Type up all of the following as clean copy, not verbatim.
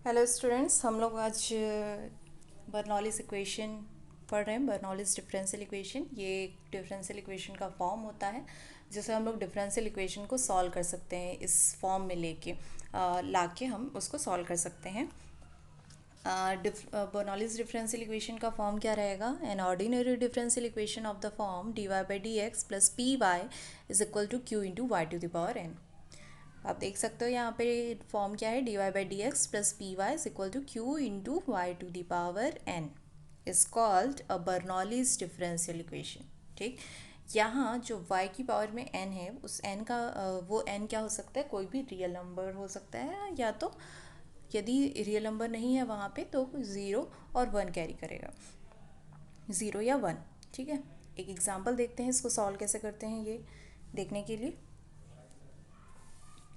Hello students, हम लोग आज बर्नौलीज इक्वेशन पढ़ रहे हैं। बर्नौलीज डिफरेंशियल इक्वेशन ये एक डिफरेंशियल इक्वेशन का फॉर्म होता है जिससे हम लोग डिफरेंशियल इक्वेशन को सॉल्व कर सकते हैं। इस फॉर्म में लेके लाके हम उसको सॉल्व कर सकते हैं। बर्नौलीज डिफरेंशियल इक्वेशन का फॉर्म क्या रहेगा? An ordinary differential equation of the form d y by d x plus p y is equal to q into y to the power n. आप देख सकते हो यहाँ पे फॉर्म क्या है, d y by d x plus p y is equal to q into y to the power n is called a Bernoulli's differential equation. ठीक, यहाँ जो y की पावर में n है उस n का वो n क्या हो सकता है? कोई भी रियल नंबर हो सकता है, या तो यदि रियल नंबर नहीं है वहाँ पे तो 0 और 1 कैरी करेगा, 0 या 1। ठीक है, एक एग्जांपल देखते हैं इसको सॉल्व कैसे करते हैं ये देखने के लिए।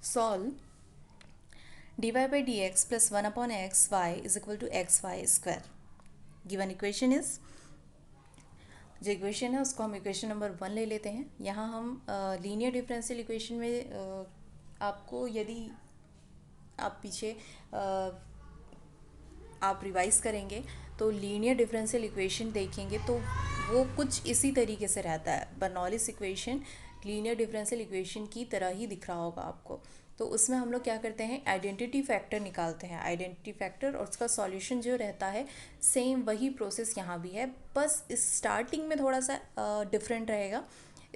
Solve dy by dx plus 1 upon xy is equal to xy square. Given equation is, जो इक्वेशन है उसको हम इक्वेशन नंबर 1 ले लेते हैं। यहाँ हम लीनियर डिफरेंशियल इक्वेशन में आपको यदि आप पीछे आप रिवाइज करेंगे तो लीनियर डिफरेंशियल इक्वेशन देखेंगे तो वो कुछ इसी तरीके से रहता है। Bernoulli's equation linear differential equation की तरह ही दिख रहा होगा आपको। तो उसमें हम लोग क्या करते हैं, आइडेंटिटी फैक्टर निकालते हैं। आइडेंटिटी फैक्टर और उसका सॉल्यूशन जो रहता है सेम वही प्रोसेस यहाँ भी है, बस इस स्टार्टिंग में थोड़ा सा डिफरेंट रहेगा।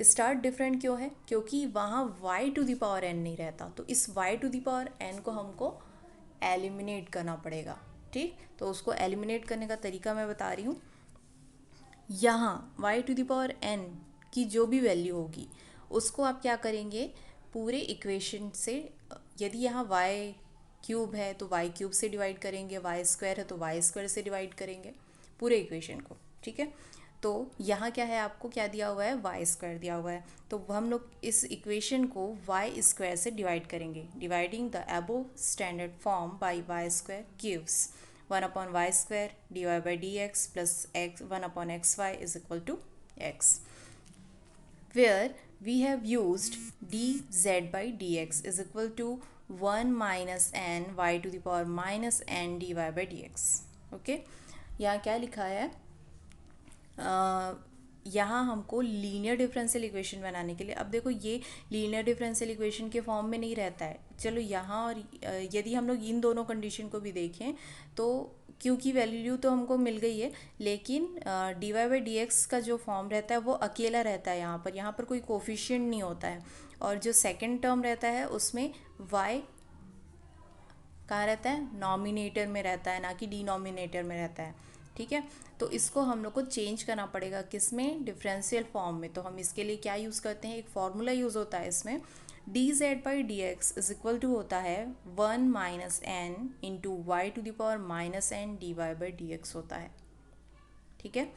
स्टार्ट डिफरेंट क्यों है? क्योंकि वहाँ y to the power n नहीं रहता, तो इस y to the power n को हमको एलिमिनेट करना पड़ेगा। ठीक, तो उसको एलिमिनेट करने का तरीका मैं बता रही हूँ। यहाँ y to the power n की जो भी वैल्यू होगी उसको आप क्या करेंगे, पूरे इक्वेशन से, यदि यहाँ y क्यूब है तो y क्यूब से डिवाइड करेंगे, y स्क्वायर है तो y स्क्वायर से डिवाइड करेंगे पूरे इक्वेशन को। ठीक है, तो यहाँ क्या है, आपको क्या दिया हुआ है, वाई स्क्वायर दिया हुआ है, तो हम लोग इस इक्वेशन को वाई स्क्वायर से डिवाइड करेंगे। Dividing the above standard form by y square gives 1 upon y square d y by d x plus x 1 upon x y is equal to x, where we have used dz by dx is equal to 1 minus n y to the power minus n dy by dx। Okay, यहाँ क्या लिखा है, यहाँ हमको linear differential equation बनाने के लिए, अब देखो ये लीनियर डिफरेंशियल इक्वेशन के फॉर्म में नहीं रहता है। चलो यहाँ और यदि हम लोग इन दोनों कंडीशन को भी देखें तो क्यू की वैल्यू तो हमको मिल गई है, लेकिन d y by d x का जो फॉर्म रहता है वो अकेला रहता है। यहाँ पर कोई कोफिशिएंट नहीं होता है, और जो सेकेंड टर्म रहता है उसमें वाई कहाँ रहता है, नॉमिनेटर में रहता है, ना कि डिनोमिनेटर में रहता है। ठीक है, तो इसको हम लोग को चेंज करना पड़ेगा, किस में, डिफरेंशियल फॉर्म में। तो हम इसके लिए क्या यूज़ करते हैं, एक फॉर्मूला यूज़ होता है इसमें, d z by d x is equal to होता है 1 minus n into y to the power minus n d y by d x होता है। ठीक है,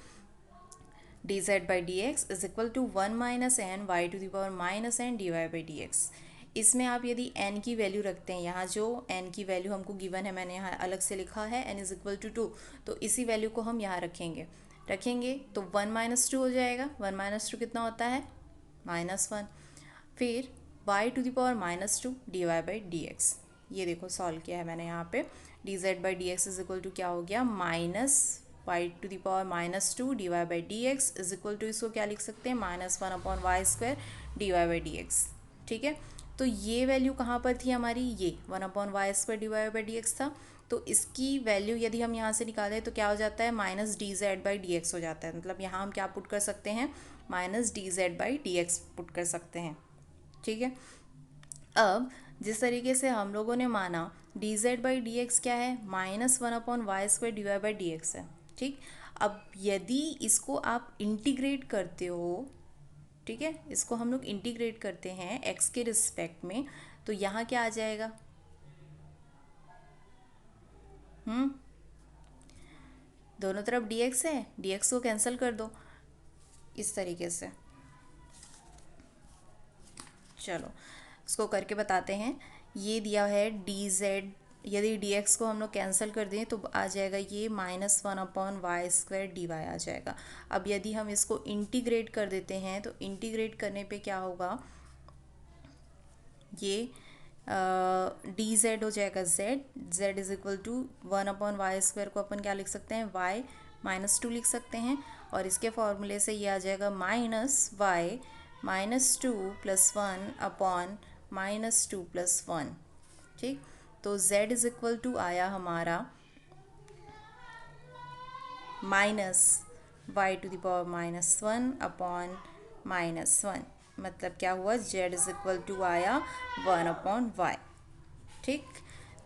d z by d x is equal to 1 minus n y to the power minus n d y by d x. इसमें आप यदि n की value रखते हैं, यहाँ जो n की वैल्यू हमको गिवन है, मैंने यहाँ अलग से लिखा है n इज इक्वल टू 2, तो इसी वैल्यू को हम यहाँ रखेंगे तो 1 माइनस 2 हो जाएगा। 1 माइनस 2 कितना होता है, -1। फिर y to the power -2 d y by d x, ये देखो सॉल्व किया है मैंने यहाँ पे। D z by d x is equal to क्या हो गया, minus y to the power -2 d y by d x is equal to, इसको क्या लिख सकते हैं, -1 upon y square d y by d x. ठीक है, तो ये वैल्यू कहाँ पर थी हमारी, ये 1 upon y square d y by d x था। तो इसकी वैल्यू यदि हम यहाँ से निकालें तो क्या हो जाता है, minus D z by d x हो जाता है। मतलब यहाँ हम क्या पुट कर सकते हैं, minus D z by d x put कर सकते हैं। ठीक है, अब जिस तरीके से हम लोगों ने माना d z by d x क्या है, -1 upon y square d y by d x है। ठीक, अब यदि इसको आप इंटीग्रेट करते हो, ठीक है, इसको हम लोग इंटीग्रेट करते हैं x के रिस्पेक्ट में, तो यहाँ क्या आ जाएगा, दोनों तरफ dx है, dx को कैंसिल कर दो इस तरीके से। चलो इसको करके बताते हैं। ये दिया है dz, यदि dx को हम लोग कैंसिल कर दें तो आ जाएगा ये -1 upon y square d y आ जाएगा। अब यदि हम इसको इंटीग्रेट कर देते हैं तो इंटीग्रेट करने पे क्या होगा, ये डी जेड हो जाएगा z, z is equal to 1/y² को अपन क्या लिख सकते हैं, y -2 लिख सकते हैं, और इसके फॉर्मूले से ये आ जाएगा -y -2 + 1/-2 + 1। ठीक, तो z इज इक्वल टू आया हमारा -y⁻1/-1, मतलब क्या हुआ, z इज इक्वल टू आया 1/y। ठीक,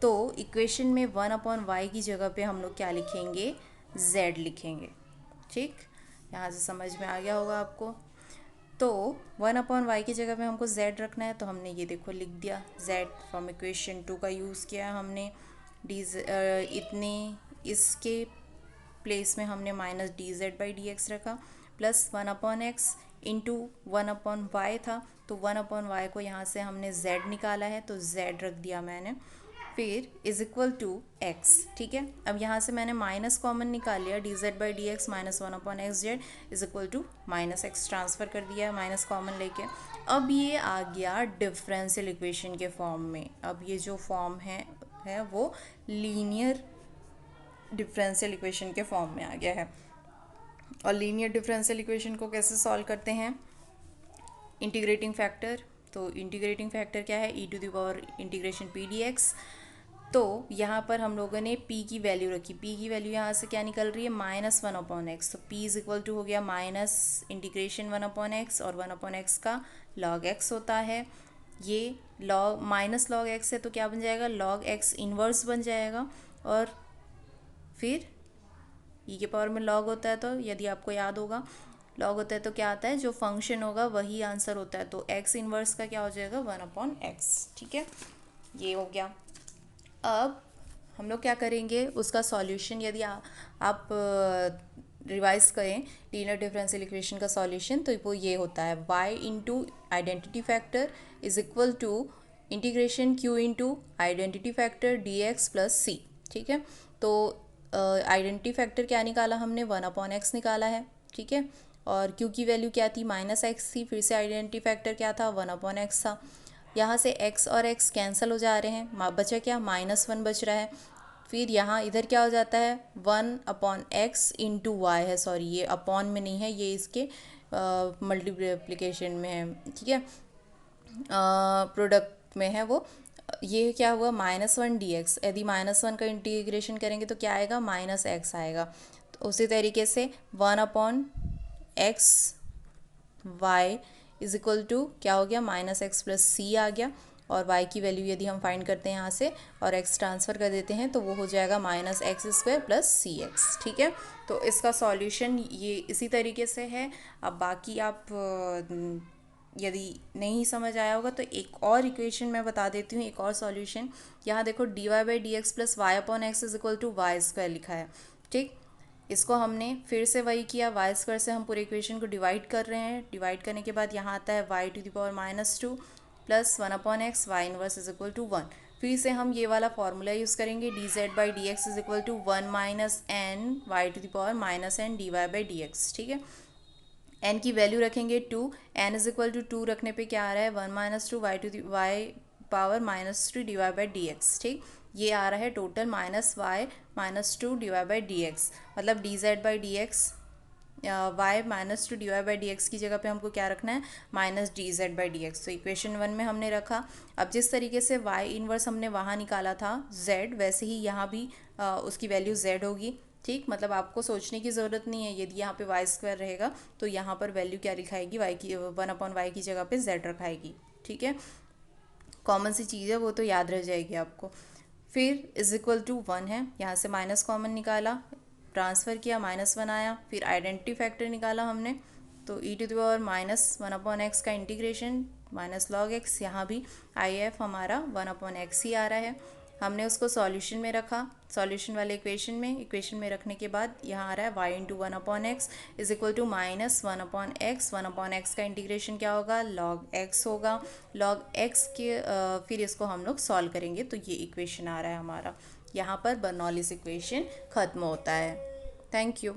तो इक्वेशन में 1/y की जगह पे हम लोग क्या लिखेंगे, z लिखेंगे। ठीक, यहाँ से समझ में आ गया होगा आपको। तो 1/y की जगह पे हमको z रखना है, तो हमने ये देखो लिख दिया, z फ्रॉम इक्वेशन 2 का यूज़ किया हमने। डी इतने इसके प्लेस में हमने -dz/dx रखा, प्लस 1/x इंटू 1/y था, तो 1/y को यहाँ से हमने z निकाला है, तो z रख दिया मैंने, फिर इज इक्वल टू x। ठीक है, अब यहाँ से मैंने माइनस कॉमन निकाल लिया, dz/dx -1/xz is equal to -x transfer कर दिया माइनस कॉमन लेके। अब ये आ गया डिफरेंशियल इक्वेशन के फॉर्म में। अब ये जो फॉर्म है वो लीनियर डिफरेंशियल इक्वेशन के फॉर्म में आ गया है। और लीनियर डिफरेंशियल इक्वेशन को कैसे सॉल्व करते हैं, इंटीग्रेटिंग फैक्टर। तो इंटीग्रेटिंग फैक्टर क्या है, e⁻∫p dx। तो यहाँ पर हम लोगों ने p की वैल्यू रखी, p की वैल्यू यहाँ से क्या निकल रही है, -1/x। तो p इज इक्वल टू हो गया -1/x, और 1/x का log x होता है। ये log x है, तो क्या बन जाएगा, log x इन्वर्स बन जाएगा। और फिर e के पावर में log होता है, तो यदि आपको याद होगा log होता है तो क्या आता है, जो फंक्शन होगा वही आंसर होता है, तो x इन्वर्स का क्या हो जाएगा, 1/x। ठीक है, ये हो गया। अब हम लोग क्या करेंगे, उसका सॉल्यूशन, यदि आप रिवाइज करें लीनियर डिफरेंशियल इक्वेशन का सॉल्यूशन, तो वो ये होता है y into identity factor is equal to integration q into identity factor dx plus c। ठीक है, तो आइडेंटिटी फैक्टर क्या निकाला हमने, 1/x निकाला है। ठीक है, और q की वैल्यू क्या थी, -x थी, फिर से आइडेंटिटी फैक्टर क्या था, 1/x था। यहाँ से x और x कैंसिल हो जा रहे हैं, बचा क्या, -1 बच रहा है। फिर यहाँ इधर क्या हो जाता है, 1/x इंटू वाई है, सॉरी ये अपॉन में नहीं है, ये इसके मल्टीप्लिकेशन में है। ठीक है, प्रोडक्ट में है वो। ये क्या हुआ, -1 dx, यदि -1 का इंटीग्रेशन करेंगे तो क्या आएगा, -x आएगा। तो उसी तरीके से 1/x y is equal to क्या हो गया, -x + c आ गया। और y की वैल्यू यदि हम फाइंड करते हैं यहाँ से और x ट्रांसफ़र कर देते हैं, तो वो हो जाएगा -x² + cx। ठीक है, तो इसका सॉल्यूशन ये इसी तरीके से है। अब बाकी आप यदि नहीं समझ आया होगा तो एक और इक्वेशन मैं बता देती हूँ, एक और सॉल्यूशन। यहाँ देखो dy/dx + y/x is equal to y² लिखा है। ठीक, इसको हमने फिर से वही किया, y² से हम पूरे इक्वेशन को डिवाइड कर रहे हैं। डिवाइड करने के बाद यहाँ आता है y⁻² + 1/x y inverse is equal to 1। फिर से हम ये वाला फॉर्मूला यूज़ करेंगे, dz/dx is equal to 1 - n y⁻−n dy/dx। ठीक है, n की वैल्यू रखेंगे 2, n इज इक्वल टू 2 रखने पे क्या आ रहा है, 1 - 2 y⁻−2 dy/dx। ठीक, ये आ रहा है टोटल -y-2 dy/dx, मतलब dz/dx y-2 dy/dx की जगह पे हमको क्या रखना है, -dz/dx। तो इक्वेशन 1 में हमने रखा। अब जिस तरीके से y इन्वर्स हमने वहाँ निकाला था z, वैसे ही यहाँ भी उसकी वैल्यू z होगी। ठीक, मतलब आपको सोचने की ज़रूरत नहीं है, यदि यहाँ पे y² रहेगा तो यहाँ पर वैल्यू क्या लिखाएगी, y की 1/y की जगह पे z रखाएगी। ठीक है, कॉमन सी चीज़ है, वो तो याद रह जाएगी आपको। फिर इज इक्वल टू 1 है, यहाँ से माइनस कॉमन निकाला, ट्रांसफ़र किया, -1 आया। फिर आइडेंटिटी फैक्टर निकाला हमने, तो e⁻−1/x का इंटीग्रेशन -log x, यहाँ भी IF हमारा 1/x ही आ रहा है। हमने उसको सॉल्यूशन में रखा, सॉल्यूशन वाले इक्वेशन में रखने के बाद यहाँ आ रहा है y into 1/x is equal to -1/x। 1/x का इंटीग्रेशन क्या होगा, log x होगा। log x के फिर इसको हम लोग सॉल्व करेंगे, तो ये इक्वेशन आ रहा है हमारा। यहाँ पर बर्नौलीज इक्वेशन ख़त्म होता है। Thank you.